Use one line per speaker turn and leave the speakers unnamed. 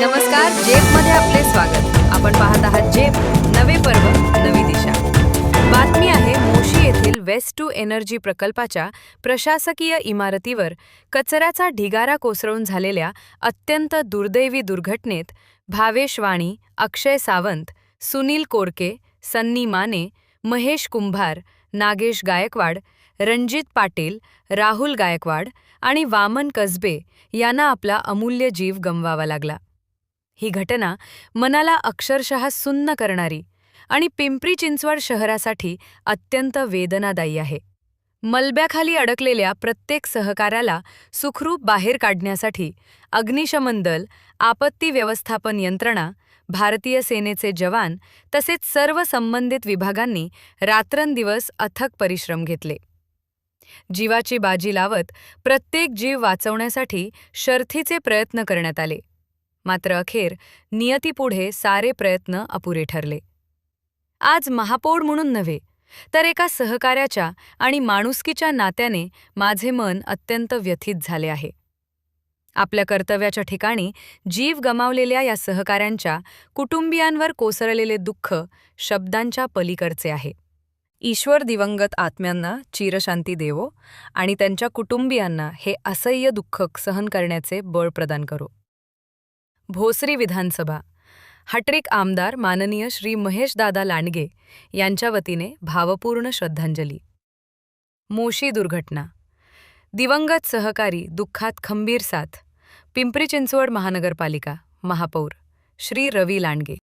नमस्कार, जेपमध्ये आपले स्वागत. आपण पाहत आहात जेप, नवे पर्व, नवी दिशा. बातमी आहे मोशी येथील वेस्ट टू एनर्जी प्रकल्पाच्या प्रशासकीय इमारतीवर कचऱ्याचा ढिगारा कोसळून झालेल्या अत्यंत दुर्दैवी दुर्घटनेत भावेश वाणी, अक्षय सावंत, सुनील कोरके, सन्नी माने, महेश कुंभार, नागेश गायकवाड, रणजित पाटील, राहुल गायकवाड आणि वामन कसबे यांना आपला अमूल्य जीव गमवावा लागला. ही घटना मनाला अक्षरशः सुन्न करणारी आणि पिंपरी चिंचवड शहरासाठी अत्यंत वेदनादायी आहे. मलब्याखाली अडकलेल्या प्रत्येक सहकाऱ्याला सुखरूप बाहेर काढण्यासाठी अग्निशमन दल, आपत्ती व्यवस्थापन यंत्रणा, भारतीय सेनेचे जवान तसेच सर्व संबंधित विभागांनी रात्रंदिवस अथक परिश्रम घेतले. जीवाची बाजी लावत प्रत्येक जीव वाचवण्यासाठी शर्थीचे प्रयत्न करण्यात आले. मात्र अखेर नियतीपुढे सारे प्रयत्न अपुरे ठरले. आज महापौर म्हणून नव्हे, तर एका सहकार्याच्या आणि माणुसकीच्या नात्याने माझे मन अत्यंत व्यथित झाले आहे. आपल्या कर्तव्याच्या ठिकाणी जीव गमावलेल्या या सहकाऱ्यांच्या कुटुंबियांवर कोसळलेले दुःख शब्दांच्या पलीकडचे आहे. ईश्वर दिवंगत आत्म्यांना चिरशांती देवो आणि त्यांच्या कुटुंबियांना हे असह्य दुःख सहन करण्याचे बळ प्रदान करो. भोसरी विधानसभा हॅट्रिक आमदार माननीय श्री महेशदादा लांडगे यांच्या वतीने भावपूर्ण श्रद्धांजली. मोशी दुर्घटना. दिवंगत सहकारी दुःखात खंबीर साथ. पिंपरी चिंचवड महानगरपालिका महापौर श्री रवी लांडगे.